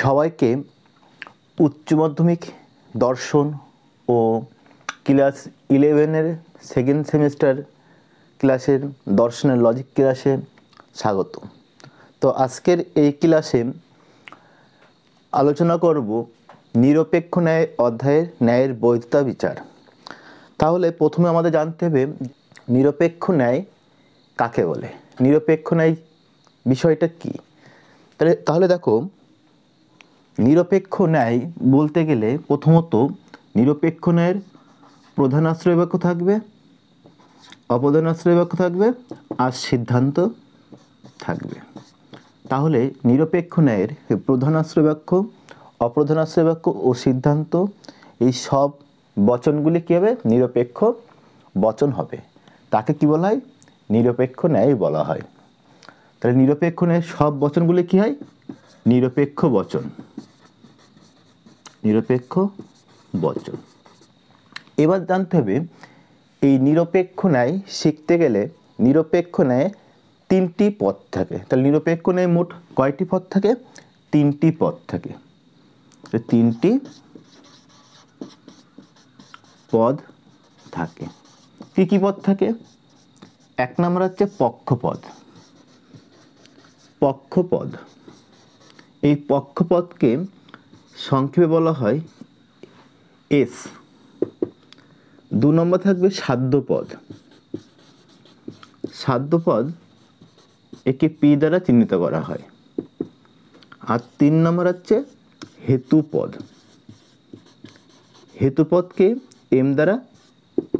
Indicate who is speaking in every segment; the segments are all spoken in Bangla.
Speaker 1: সবাইকে উচ্চ মাধ্যমিক দর্শন ও ক্লাস 11-এর সেকেন্ড সেমিস্টার ক্লাসের দর্শনের লজিক ক্লাসে স্বাগত। তো আজকের এই ক্লাসে আলোচনা করব নিরপেক্ষ ন্যায় অধ্যায়ের ন্যায়ের বৈধতা বিচার। তাহলে প্রথমে আমাদের জানতে হবে নিরপেক্ষ ন্যায় কাকে বলে, নিরপেক্ষ ন্যায় বিষয়টা কী। তাহলে দেখো, নিরপেক্ষ ন্যায় বলতে গেলে প্রথমত নিরপেক্ষ ন্যায়ের প্রধান আশ্রয় বাক্য থাকবে, অপ্রধান আশ্রয় বাক্য থাকবে আর সিদ্ধান্ত থাকবে। তাহলে নিরপেক্ষ ন্যায়ের প্রধান আশ্রয় বাক্য, অপ্রধান আশ্রয় বাক্য ও সিদ্ধান্ত, এই সব বচনগুলি কী হবে? নিরপেক্ষ বচন হবে। তাকে কি বলা হয়? নিরপেক্ষ ন্যায় বলা হয়। তাহলে নিরপেক্ষ ন্যায়ের সব বচনগুলি কী হয়? নিরপেক্ষ বচন, নিরপেক্ষ বচন। এবার জানতে হবে এই নিরপেক্ষ ন্যায় শিখতে গেলে নিরপেক্ষ ন্যায় তিনটি পদ থাকে। তাহলে নিরপেক্ষ ন্যায় মোট কয়টি পদ থাকে? তিনটি পদ থাকে। তিনটি পদ থাকে। কি কি পদ থাকে? এক নম্বর হচ্ছে পক্ষপদ। পক্ষপদ, এই পক্ষপদকে সংক্ষেপে বলা হয় এস। দু নম্বর থাকবে সাধ্যপদ। সাধ্যপদ একে পি দ্বারা চিহ্নিত করা হয়। আর তিন নম্বর হচ্ছে হেতুপদ। হেতুপদকে এম দ্বারা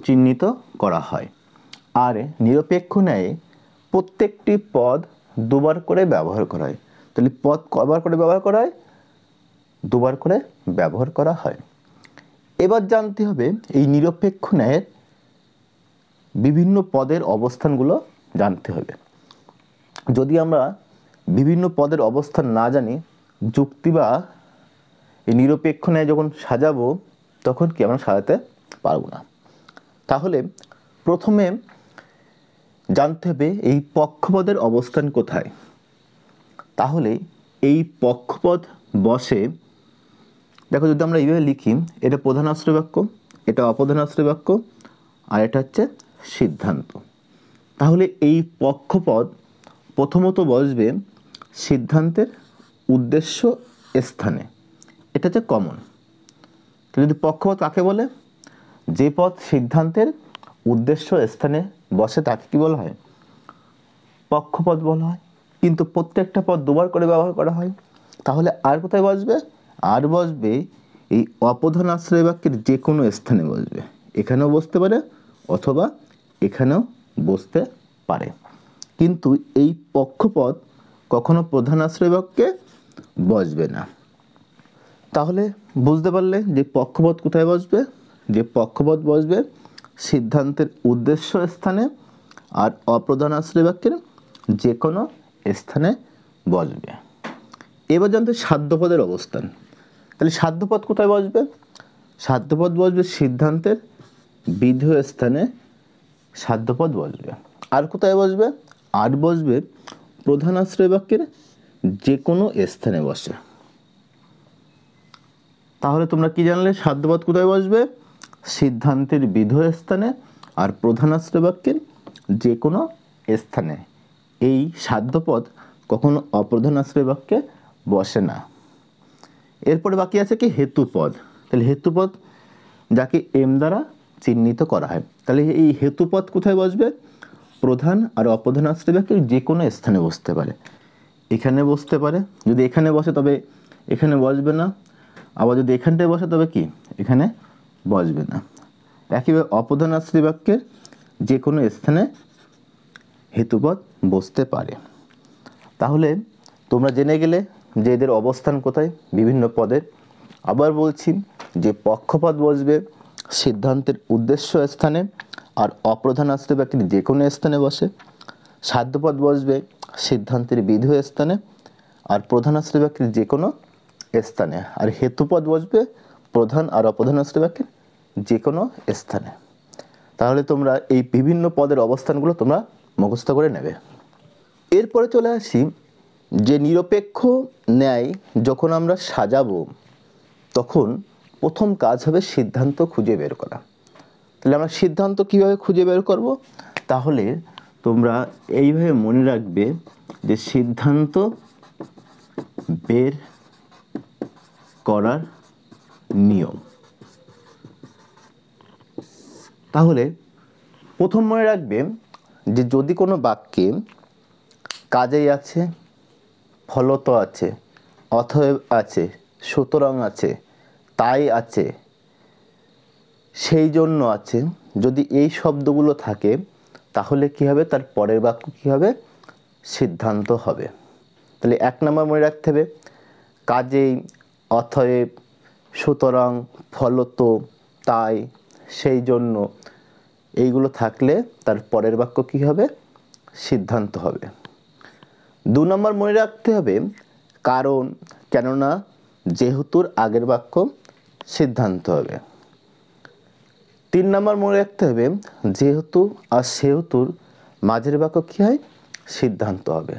Speaker 1: চিহ্নিত করা হয়। আর নিরপেক্ষ ন্যায়ে প্রত্যেকটি পদ দুবার করে ব্যবহার করা হয়। তাহলে পদ কবার করে ব্যবহার করা হয়? দুবার করে ব্যবহার করা হয়। এবার জানতে হবে এই নিরপেক্ষ ন্যায়ের বিভিন্ন পদের অবস্থানগুলো জানতে হবে। যদি আমরা বিভিন্ন পদের অবস্থান না জানি, যুক্তি বা এই নিরপেক্ষ ন্যায় যখন সাজাবো তখন কি আমরা সাজাতে পারবো না। তাহলে প্রথমে জানতে হবে এই পক্ষপদের অবস্থান কোথায়। তাহলে এই পক্ষপদ বসে, দেখো যদি আমরা এইভাবে লিখি, এটা প্রধান আশ্রয় বাক্য, এটা অপ্রধান আশ্রয় বাক্য, আর এটা হচ্ছে সিদ্ধান্ত। তাহলে এই পক্ষপদ প্রথমত বসবে সিদ্ধান্তের উদ্দেশ্য স্থানে। এটা হচ্ছে কমন। যদি পক্ষপদ কাকে বলে? যে পদ সিদ্ধান্তের উদ্দেশ্য স্থানে বসে তাকে কি বলা হয়? পক্ষপদ বলা হয়। কিন্তু প্রত্যেকটা পদ দুবার করে ব্যবহার করা হয়। তাহলে আর কোথায় বসবে? আর বসবে এই অপ্রধান আশ্রয় বাক্যের যে কোনো স্থানে বসবে। এখানেও বসতে পারে অথবা এখানেও বসতে পারে। কিন্তু এই পক্ষপদ কখনো প্রধান আশ্রয় বাক্যে বসবে না। তাহলে বুঝতে পারলে যে পক্ষপদ কোথায় বসবে? যে পক্ষপদ বসবে সিদ্ধান্তের উদ্দেশ্য স্থানে আর অপ্রধান আশ্রয় বাক্যের যে কোনো স্থানে বসবে। এবার জানতে সাধ্যপদের অবস্থান। তাহলে সাধ্যপদ কোথায় বসবে? সাধ্যপদ বসবে সিদ্ধান্তের বিধেয় স্থানে সাধ্যপদ বসবে। আর কোথায় বসবে? আর বসবে প্রধান আশ্রয় বাক্যের যে কোনো স্থানে বসে। তাহলে তোমরা কি জানলে? সাধ্যপদ কোথায় বসবে? সিদ্ধান্তের বিধেয় স্থানে আর প্রধান আশ্রয় বাক্যের যে কোনো স্থানে। এই সাধ্যপদ কখনো অপ্রধান আশ্রয় বাক্যে বসে না। এরপরে বাকি আছে কি? হেতুপদ। তাহলে হেতুপদ যাকে এম দ্বারা চিহ্নিত করা হয়। তাহলে এই হেতুপদ কোথায় বসবে? প্রধান আর অপ্রধান আশ্রয় বাক্যের যে কোনো স্থানে বসতে পারে। এখানে বসতে পারে, যদি এখানে বসে তবে এখানে বসবে না। আবার যদি এখানটায় বসে তবে কি? এখানে বসবে না। একইভাবে অপ্রধান আশ্রয় বাক্যের যে কোনো স্থানে হেতুপদ বসতে পারে। তাহলে তোমরা জেনে গেলে যে এদের অবস্থান কোথায় বিভিন্ন পদের। আবার বলছি যে পক্ষপদ বসবে সিদ্ধান্তের উদ্দেশ্য স্থানে আর অপ্রধান আশ্রয় বাক্যের যে কোনো স্থানে বসে। সাধ্যপদ বসবে সিদ্ধান্তের বিধেয় স্থানে আর প্রধান আশ্রয় বাক্যের যে কোনো স্থানে। আর হেতুপদ বসবে প্রধান আর অপ্রধান আশ্রয় বাক্যের যে কোনো স্থানে। তাহলে তোমরা এই বিভিন্ন পদের অবস্থানগুলো তোমরা মুখস্থ করে নেবে। এরপরে চলে আসি যে নিরপেক্ষ ন্যায় যখন আমরা সাজাবো তখন প্রথম কাজ হবে সিদ্ধান্ত খুঁজে বের করা। তাহলে আমরা সিদ্ধান্ত কিভাবে খুঁজে বের করব? তাহলে তোমরা এইভাবে মনে রাখবে যে সিদ্ধান্ত বের করার নিয়ম। তাহলে প্রথম মনে রাখবে যে যদি কোনো বাক্যে কাজেই আছে, ফলত আছে, অতএব আছে, সুতরাং আছে, তাই আছে, সেই জন্য আছে, যদি এই শব্দগুলো থাকে তাহলে কি হবে? তার পরের বাক্য কি হবে? সিদ্ধান্ত হবে। তাহলে 1 নম্বর মনে রাখতে হবে কাজেই, অতএব, সুতরাং, ফলত, তাই, সেই জন্য, এইগুলো থাকলে তার পরের বাক্য কি হবে? সিদ্ধান্ত হবে। 2 নম্বর মনে রাখতে হবে কারণ, কেননা, যেহেতুর আগের বাক্য সিদ্ধান্ত হবে। 3 নম্বর মনে রাখতে হবে যেহেতু আর সেহেতুর মাঝের বাক্য কী হয়? সিদ্ধান্ত হবে।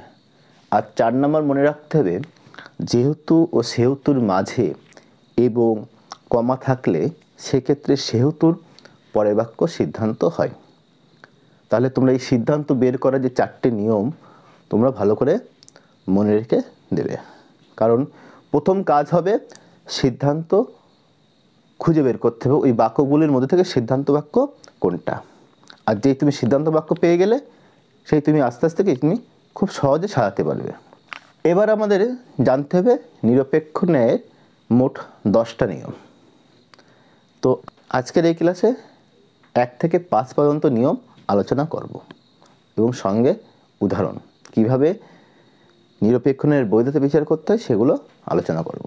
Speaker 1: আর 4 নম্বর মনে রাখতে হবে যেহেতু ও সেহেতুর মাঝে এবং কমা থাকলে সেক্ষেত্রে সেহেতুর পরের বাক্য সিদ্ধান্ত হয়। তাহলে তোমরা এই সিদ্ধান্ত বের করার যে 4টে নিয়ম তোমরা ভালো করে মনে রেখে দেবে, কারণ প্রথম কাজ হবে সিদ্ধান্ত খুঁজে বের করতে হবে ওই বাক্যগুলির মধ্যে থেকে সিদ্ধান্ত বাক্য কোনটা। আর যেই তুমি সিদ্ধান্ত বাক্য পেয়ে গেলে সেই তুমি আস্তে আস্তে তুমি খুব সহজে সাজাতে পারবে। এবার আমাদের জানতে হবে নিরপেক্ষ ন্যায়ের মোট 10টা নিয়ম। তো আজকের এই ক্লাসে 1 থেকে 5 পর্যন্ত নিয়ম আলোচনা করব এবং সঙ্গে উদাহরণ কিভাবে নিরপেক্ষ ন্যায়ের বৈধতা বিচার করতে হয় সেগুলো আলোচনা করব।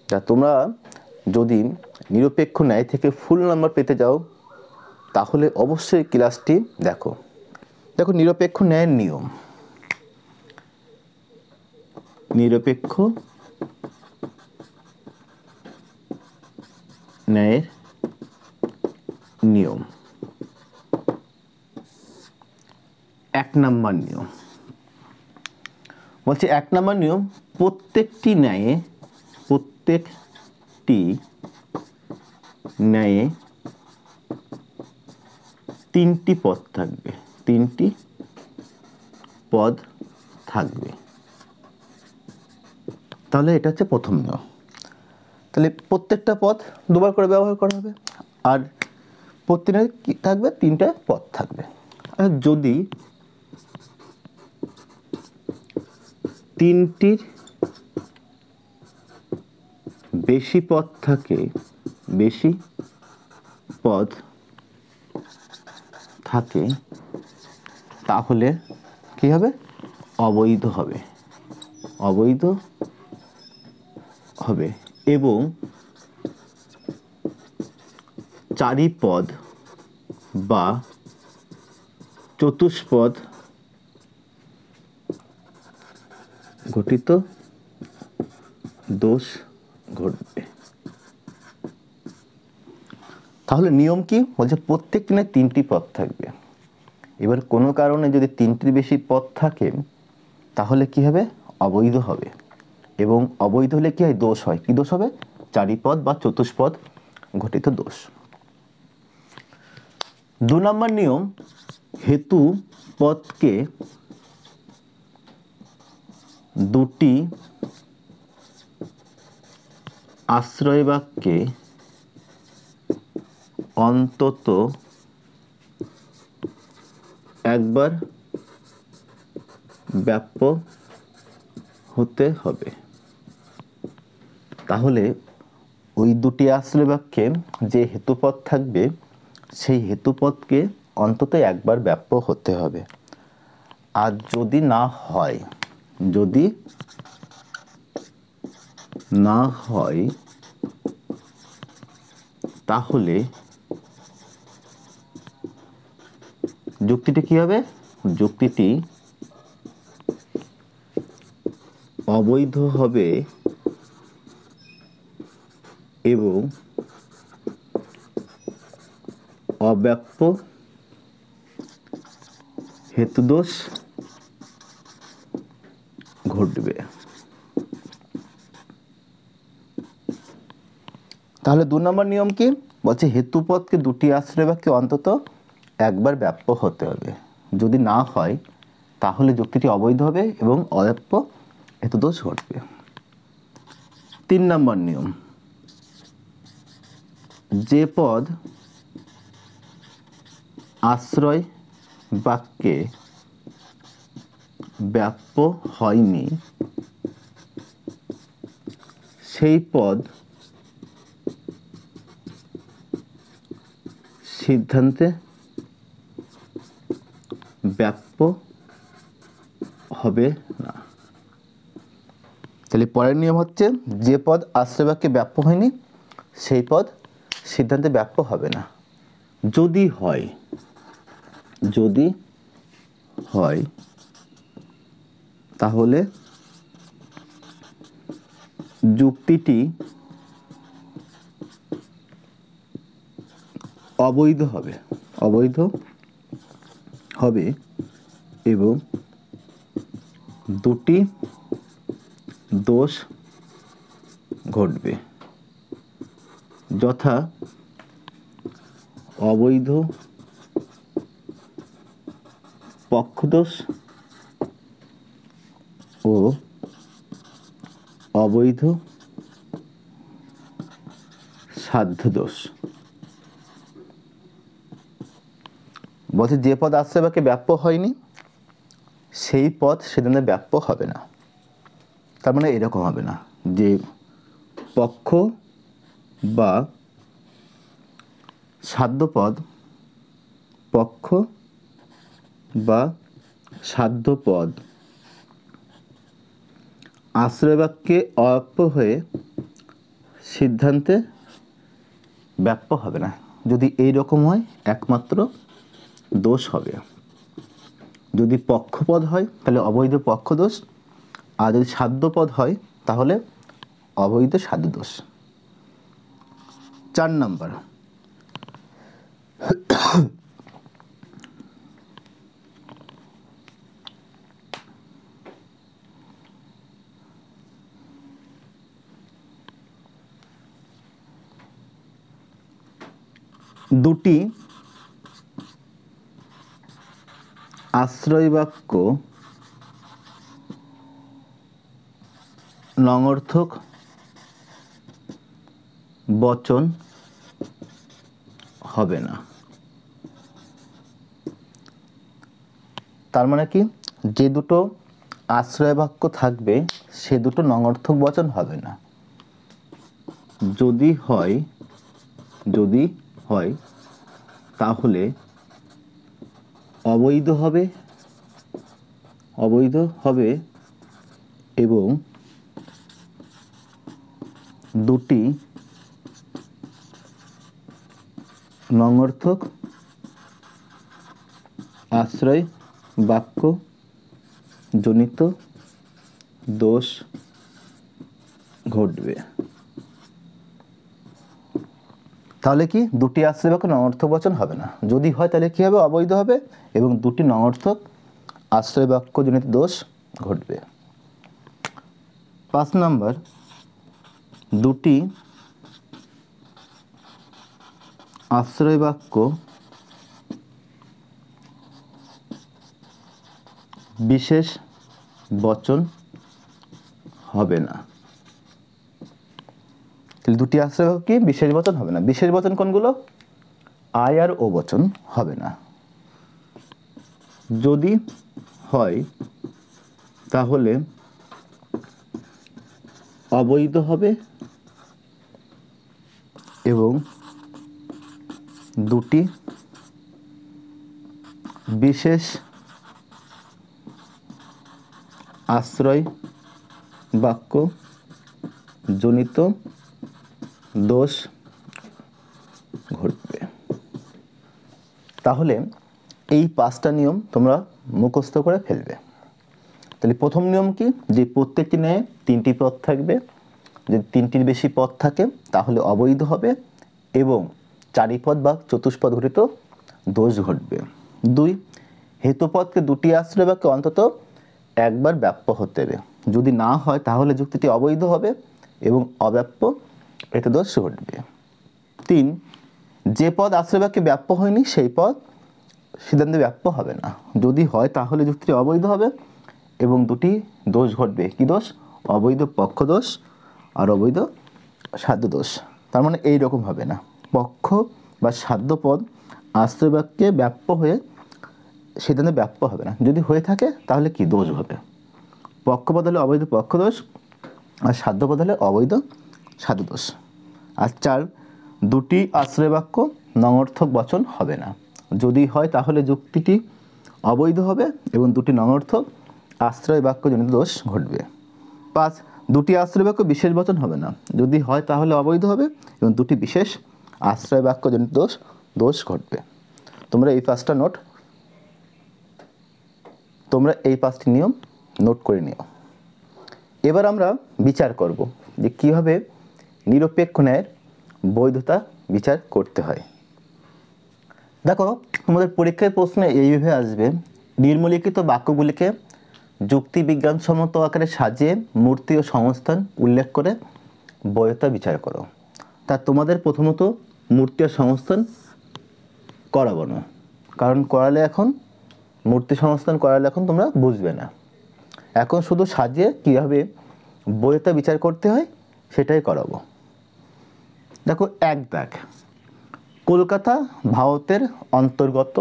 Speaker 1: তা তোমরা যদি নিরপেক্ষ ন্যায় থেকে ফুল নাম্বার পেতে যাও তাহলে অবশ্যই ক্লাসটি দেখো। দেখো নিরপেক্ষ ন্যায়ের নিয়ম। নিরপেক্ষ ন্যায়ের নিয়ম 1 নম্বর নিয়ম বলছে 1 নম্বর নিয়ম প্রত্যেকটি ন্যায়ে 3টি পদ থাকবে। 3টি পদ থাকবে। তাহলে এটা হচ্ছে প্রথম নিয়ম। তাহলে প্রত্যেকটা পদ দুবার করে ব্যবহার করা হবে আর প্রত্যেকটা কি থাকবে? 3টে পদ থাকবে। আর যদি 3টির বেশি পদ থাকে, বেশি পদ থাকে তাহলে কি হবে? অবৈধ হবে। অবৈধ হবে এবং চারিপদ বা চতুষ্পদ ঘটিত দোষ ঘটবে। তাহলে নিয়ম কি বলছে? প্রত্যেকটি না 3টি পদ থাকবে। এবার কোনো কারণে যদি 3টির বেশি পদ থাকে তাহলে কি হবে? অবৈধ হবে এবং অবৈধ হলে কি হয়? দোষ হয়। কি দোষ হবে? চারিপদ বা চতুষ্পদ ঘটিত দোষ। 2 নম্বর নিয়ম হেতু পদকে 2টি আশ্রয় বাক্যে অন্তত একবার ব্যাপ্য হতে হবে। তাহলে ওই 2টি আশ্রয় বাক্যে যে হেতুপদ থাকবে সেই হেতুপদকে অন্তত একবার ব্যাপ্য হতে হবে। আর যদি না হয়, যদি না হয় তাহলে যুক্তিটি কি হবে? যুক্তিটি অবৈধ হবে এবং অব্যাপ্য হেতুদোষ ঘটবে। তাহলে 2 নম্বর নিয়ম কি বলছে, হেতুপদকে দুটি আশ্রয় বাক্যে অন্তত একবার ব্যাপ্য হতে হবে, যদি না হয় তাহলে যুক্তিটি অবৈধ হবে এবং অব্যাপ্য হেতুদোষ ঘটবে। 3 নম্বর নিয়ম, যে পদ আশ্রয় বাক্যে ব্যাপ্য হয়নি সেই পদ সিদ্ধান্তে ব্যাপ্য হবে না। তাহলে পরের নিয়ম হচ্ছে, যে পদ আশ্রয় বাক্যে ব্যাপ্য হয়নি সেই পদ সিদ্ধান্তে ব্যাপ্য হবে না। যদি হয় তাহলে যুক্তিটি অবৈধ হবে এবং দুটি দোষ ঘটবে, যথা অবৈধ পক্ষদোষ ও অবৈধ সাধ্যদোষ। বলছে যে পদ আশ্রয় বাক্যে ব্যাপ্য হয়নি সেই পদ সিদ্ধান্তে ব্যাপ্য হবে না। তার মানে এরকম হবে না যে পক্ষ বা সাধ্যপদ আশ্রয় বাক্যে অব্যাপ্য হয়ে সিদ্ধান্তে ব্যাপ্য হবে না। যদি এই রকম হয় একমাত্র দোষ হবে। যদি পক্ষপদ হয় তাহলে অবৈধ পক্ষদোষ, আর যদি সাধ্যপদ হয় তাহলে অবৈধ সাধ্যদোষ। 4 নম্বর, দুটি আশ্রয় বাক্য নঙর্থক বচন হবে না। তার মানে কি, যে দুটো আশ্রয় বাক্য থাকবে সে দুটো নঙর্থক বচন হবে না। যদি হয় তাহলে অবৈধ হবে এবং দুটি নঙর্থক আশ্রয় বাক্য জনিত দোষ ঘটবে। তাহলে কি, দুটি আশ্রয় বাক্য নঙর্থক বচন হবে না। যদি হয় তাহলে কি হবে, অবৈধ হবে এবং দুটি নঙর্থক আশ্রয় বাক্য জনিত দোষ ঘটবে। 5 নম্বর, দুটি আশ্রয় বাক্য বিশেষ বচন হবে না। তাহলে দুটি আশ্রয় বাক্য কি বিশেষ বচন হবে না। বিশেষ বচন কোনগুলো, আই আর ও বচন হবে না। যদি হয় তাহলে অবৈধ হবে এবং দুটি বিশেষ আশ্রয় বাক্য জনিত দোষ ঘটবে। তাহলে এই 5টা নিয়ম তোমরা মুখস্থ করে ফেলবে। তাহলে প্রথম নিয়ম কি, যে প্রত্যেকটি ন্যায়ে 3টি পদ থাকবে, যদি 3টির বেশি পদ থাকে তাহলে অবৈধ হবে এবং চারিপদ বা চতুষ্পদ ঘটিত দোষ ঘটবে। 2, হেতুপদকে দুটি আশ্রয় বাক্যে অন্তত একবার ব্যাপ্য হতে হবে। যদি না হয় তাহলে যুক্তিটি অবৈধ হবে এবং অব্যাপ্য এতে দোষ ঘটবে। 3, যে পদ আশ্রয় বাক্যে ব্যাপ্য হয়নি সেই পদ সিদ্ধান্তে ব্যাপ্য হবে না। যদি হয় তাহলে যুক্তিটি অবৈধ হবে এবং দুটি দোষ ঘটবে। কি দোষ? অবৈধ পক্ষ দোষ আর অবৈধ সাধ্য দোষ। তার মানে এইরকম হবে না, পক্ষ বা সাধ্য পদ আশ্রয় বাক্যে ব্যাপ্য হয়ে সিদ্ধান্তে ব্যাপ্য হবে না। যদি হয়ে থাকে তাহলে কি দোষ হবে? পক্ষপদ হলে অবৈধ পক্ষ দোষ আর সাধ্যপদ হলে অবৈধ সাধ্য দোষ। আর 4, দুটি আশ্রয় বাক্য নঙর্থক বচন হবে না। যদি হয় তাহলে যুক্তিটি অবৈধ হবে এবং দুটি নঙর্থক আশ্রয় বাক্যজনিত দোষ ঘটবে। 5, দুটি আশ্রয় বাক্য বিশেষ বচন হবে না। যদি হয় তাহলে অবৈধ হবে এবং দুটি বিশেষ আশ্রয় বাক্যজনিত দোষ ঘটবে। তোমরা এই 5টি নিয়ম নোট করে নিও। এবার আমরা বিচার করব যে কীভাবে নিরপেক্ষ ন্যায়ের বৈধতা বিচার করতে হয়। দেখো, তোমাদের পরীক্ষায় প্রশ্নে এইভাবে আসবে, নিম্নলিখিত বাক্যগুলিকে যুক্তিবিজ্ঞানসম্মত আকারে সাজিয়ে মূর্তি ও সংস্থান উল্লেখ করে বৈধতা বিচার করো। তা তোমাদের প্রথমত মূর্তি ও সংস্থান করাবো না, কারণ মূর্তি সংস্থান করালে এখন তোমরা বুঝবে না। এখন শুধু সাজিয়ে কীভাবে বৈধতা বিচার করতে হয় সেটাই করাবো। দেখো, 1 দাগ, কলকাতা ভারতের অন্তর্গত,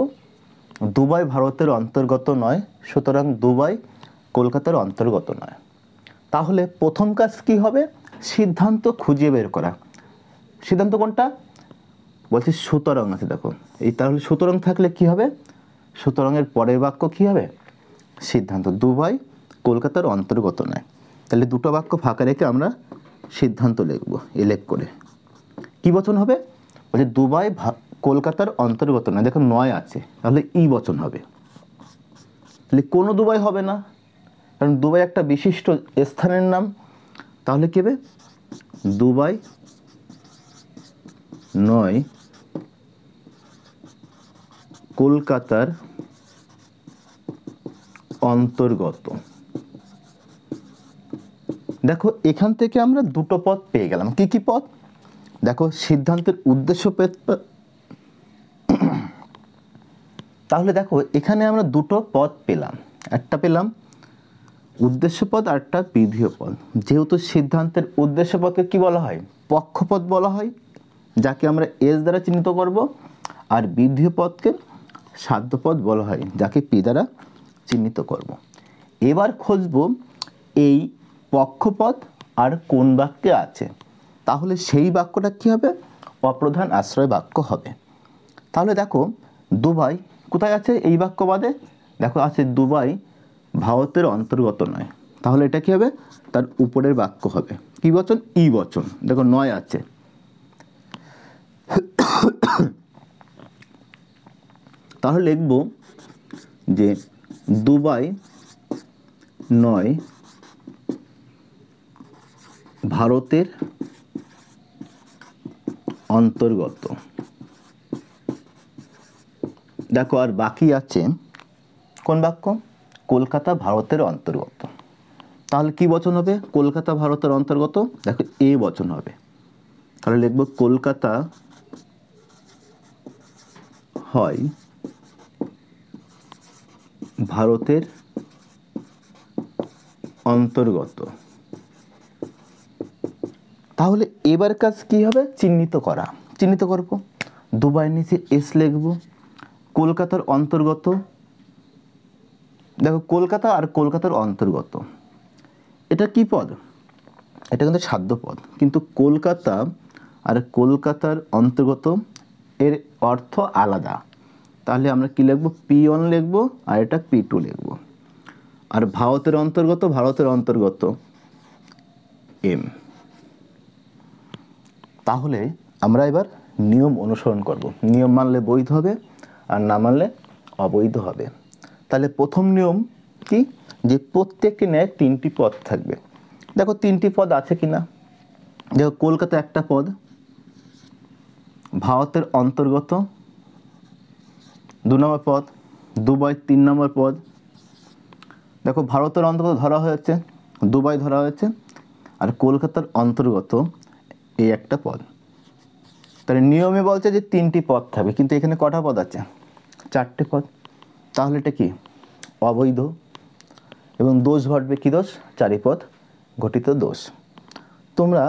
Speaker 1: দুবাই ভারতের অন্তর্গত নয়, সুতরাং দুবাই কলকাতার অন্তর্গত নয়। তাহলে প্রথম কাজ কি হবে? সিদ্ধান্ত খুঁজে বের করা। সিদ্ধান্ত কোনটা? বলছি সুতরাং আছে, দেখো এই, তাহলে সুতরাং থাকলে কি হবে? সুতরাংয়ের পরের বাক্য কি হবে? সিদ্ধান্ত। দুবাই কলকাতার অন্তর্গত নয়। তাহলে দুটো বাক্য ফাঁকা রেখে আমরা সিদ্ধান্ত লিখব এলেখ করে। কি বচন হবে? বলছে দুবাই কলকাতার অন্তর্গত নয়, দেখো নয় আছে, তাহলে ই বচন হবে। তাহলে কোনো দুবাই হবে না, কারণ দুবাই একটা বিশিষ্ট স্থানের নাম। তাহলে কি হবে? দুবাই নয় কলকাতার অন্তর্গত। দেখো, এখান থেকে আমরা দুটো পদ পেয়ে গেলাম। কি কি পদ? দেখো, সিদ্ধান্তের উদ্দেশ্য তাহলে দেখো এখানে আমরা দুটো পদ পেলাম, একটা পেলাম উদ্দেশ্য পদ আর একটা বিধেয় পদ। যেহেতু সিদ্ধান্তের উদ্দেশ্য পদকে কি বলা হয়? পক্ষপদ বলা হয়, যাকে আমরা এস দ্বারা চিহ্নিত করব, আর বিধেয় পদকে সাধ্যপদ বলা হয়, যাকে পি দ্বারা চিহ্নিত করব। এবার খুঁজব এই পক্ষপদ আর কোন বাক্যে আছে, তাহলে সেই বাক্যটা কি হবে? অপ্রধান আশ্রয় বাক্য হবে। তাহলে দেখো, দুবাই কোথায় আছে এই বাক্য বাদে? দেখো আছে দুবাই ভারতের অন্তর্গত নয়, তাহলে এটা কি হবে? তার উপরের বাক্য হবে। কি বচন? ই বচন। দেখো নয় আছে, তাহলে লিখব যে দুবাই নয় ভারতের অন্তর্গত। দেখো আর বাকি আছে কোন বাক্য? কলকাতা ভারতের অন্তর্গত। তাহলে কি বচন হবে? কলকাতা ভারতের অন্তর্গত, দেখো এ বচন হবে। তাহলে লিখব কলকাতা হয় ভারতের অন্তর্গত। তাহলে এবার কাজ কি হবে? চিহ্নিত করা। চিহ্নিত করব, দুবাই নিচে এস লিখব, কলকাতার অন্তর্গত। দেখো কলকাতা আর কলকাতার অন্তর্গত, এটা কি পদ? এটা কিন্তু সাধ্য পদ, কিন্তু কলকাতা আর কলকাতার অন্তর্গত এর অর্থ আলাদা। তাহলে আমরা কি লিখব? P1 লিখব আর এটা P2 লিখব। আর ভারতের অন্তর্গত এম। তাহলে আমরা এবার নিয়ম অনুসরণ করব। নিয়ম মানলে বৈধ হবে আর না মানলে অবৈধ হবে। তাহলে প্রথম নিয়ম কি? যে প্রত্যেকটি ন্যায় 3টি পদ থাকবে। দেখো 3টি পদ আছে কিনা। দেখো কলকাতা একটা পদ, ভারতের অন্তর্গত 2 নম্বর পদ, দুবাই 3 নম্বর পদ। দেখো ভারতের অন্তর্গত ধরা হয়েছে, দুবাই ধরা হয়েছে, আর কলকাতার অন্তর্গত এই একটা পদ। তাহলে নিয়মে বলছে যে 3টি পদ থাকবে, কিন্তু এখানে কটা পদ আছে? 4টে পদ। তাহলে এটা কি? অবৈধ। এবং দোষ ঘটবে, কি দোষ? চারিপদ ঘটিত দোষ। তোমরা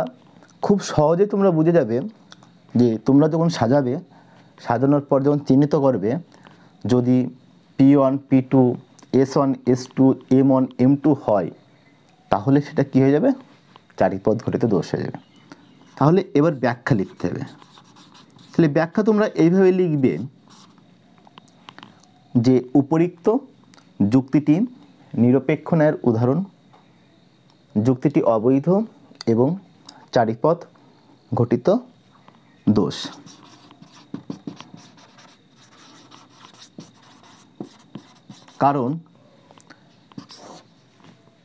Speaker 1: খুব সহজে তোমরা বুঝে যাবে যে তোমরা যখন সাজাবে, সাজানোর পর যখন চিহ্নিত করবে, যদি P1 P2 S1 S2 M1 M2 হয়, তাহলে সেটা কি হয়ে যাবে? চারিপদ ঘটিত দোষ হয়ে যাবে। তাহলে এবার ব্যাখ্যা লিখতে হবে। তাহলে ব্যাখ্যা তোমরা এইভাবে লিখবে যে উপরিক্ত যুক্তিটি নিরপেক্ষ ন্যায়ের উদাহরণ, যুক্তিটি অবৈধ এবং চারিপদ ঘটিত দোষ। কারণ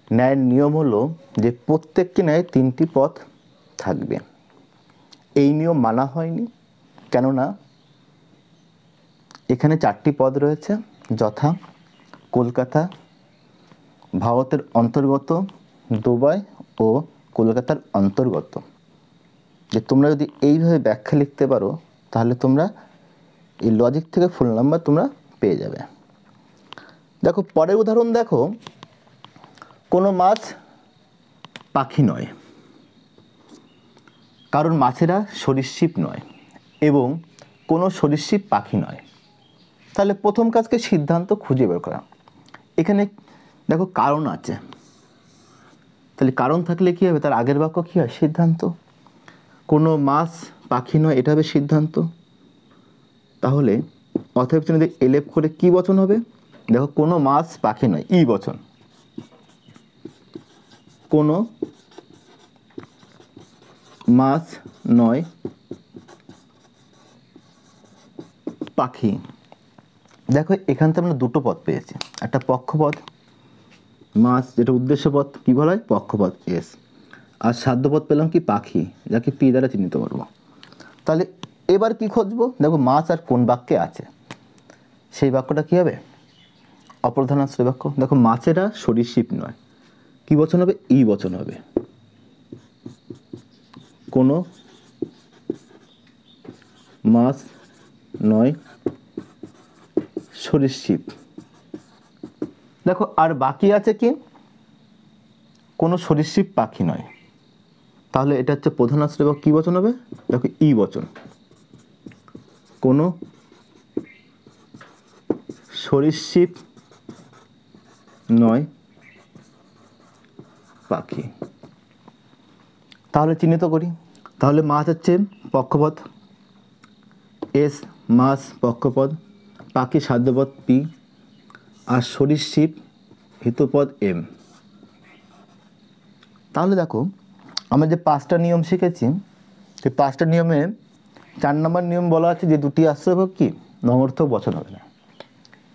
Speaker 1: ন্যায়ের নিয়ম হলো যে প্রত্যেকটি ন্যায় 3টি পদ থাকবে। এই নিয়ম মানা হয়নি, কেননা এখানে 4টি পদ রয়েছে, যথা কলকাতা, ভারতের অন্তর্গত, দুবাই ও কলকাতার অন্তর্গত। যে তোমরা যদি এইভাবে ব্যাখ্যা লিখতে পারো, তাহলে তোমরা এই লজিক থেকে ফুল নাম্বার তোমরা পেয়ে যাবে। দেখো পরের উদাহরণ দেখো, কোনো মাছ পাখি নয়, কারণ মাছেরা সরীসৃপ নয়, এবং কোনো সরীসৃপ পাখি নয়। তাহলে প্রথম কাজকে সিদ্ধান্ত খুঁজে বের করা। এখানে দেখো কারণ আছে, তাহলে কারণ থাকলে কী হবে? তার আগের বাক্য কী হয়? সিদ্ধান্ত। কোনো মাছ পাখি নয়, এটা হবে সিদ্ধান্ত। তাহলে অতএব যদি এলেপ করে কি বচন হবে? দেখো কোনো মাছ পাখি নয়, ই বচন। কোনো মাছ নয় পাখি। দেখো এখান থেকে আমরা দুটো পদ পেয়েছি, একটা পক্ষপদ মাছ, যেটা উদ্দেশ্য পদ কী বলা হয়? পক্ষপদ এস, আর সাধ্যপদ পেলাম কি? পাখি, যাকে পি দ্বারা চিহ্নিত করবো। তাহলে এবার কি খুঁজবো? দেখো মাছ আর কোন বাক্যে আছে, সেই বাক্যটা কী হবে? অপ্রধানাশ্রয় বাক্য। দেখো মাছেরা সরীসৃপ নয়, কি বচন হবে? ই বচন হবে। কোনো মাছ নয় সরীসৃপ। দেখো আর বাকি আছে কি? কোনো সরীসৃপ পাখি নয়। তাহলে এটা হচ্ছে প্রধানাশ্রয় বাক্য, কী বচন হবে? দেখো ই বচন। কোনো সরীসৃপ নয় পাখি। তাহলে চিহ্নিত করি। তাহলে মাছ হচ্ছে পক্ষপদ এস, মাছ পক্ষপদ, পাখি সাধ্যপদ পি, আর সরীসৃপ হিতপদ এম। তাহলে দেখো আমরা যে 5টা নিয়ম শিখেছি, সেই 5টা নিয়মে 4 নম্বর নিয়ম বলা আছে যে দুটি আশ্রয়বাক্য কি? নঙর্থক বচন হবে না,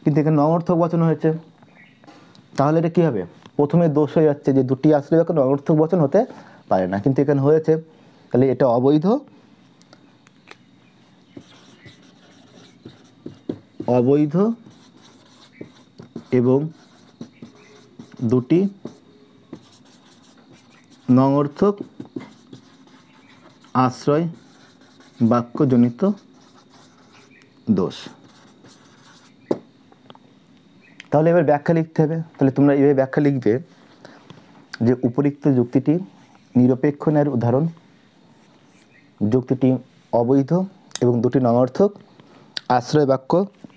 Speaker 1: কিন্তু এখানে নঙর্থক বচন হয়েছে। তাহলে এটা কী হবে? প্রথমে দোষ হয়ে যাচ্ছে যে দুটি আশ্রয়বাক্য নঙর্থক বচন হতে পারে না, কিন্তু এখানে হয়েছে। তাহলে এটা অবৈধ, অবৈধ এবং দুটি নঙর্থক আশ্রয় বাক্যজনিত দোষ। তাহলে এবার ব্যাখ্যা লিখতে হবে। তাহলে তোমরা এইভাবে ব্যাখ্যা লিখবে যে উপরিক্ত যুক্তিটি নিরপেক্ষ ন্যায়ের উদাহরণ, যুক্তিটি অবৈধ এবং দুটি নঙর্থক আশ্রয় বাক্য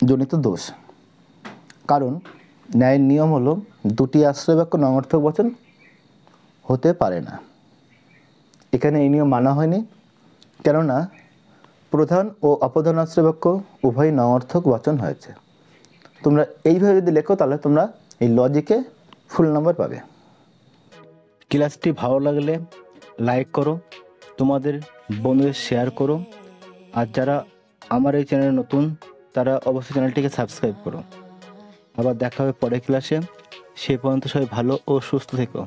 Speaker 1: জনিত দোষ। কারণ ন্যায়ের নিয়ম হলো দুটি আশ্রয় বাক্য নঙর্থক বচন হতে পারে না। এখানে এই নিয়ম মানা হয়নি, কেননা প্রধান ও অপ্রধান আশ্রয় বাক্য উভয় নঙর্থক বচন হয়েছে। তোমরা এইভাবে যদি লেখো, তাহলে তোমরা এই লজিকে ফুল নাম্বার পাবে। ক্লাসটি ভালো লাগলে লাইক করো, তোমাদের বন্ধুদের শেয়ার করো, আর যারা আমার এই চ্যানেলে নতুন তারা অবশ্যই চ্যানেলটিকে সাবস্ক্রাইব করো। আবার দেখা হবে পরের ক্লাসে। সে পর্যন্ত সবাই ভালো ও সুস্থ থেকো।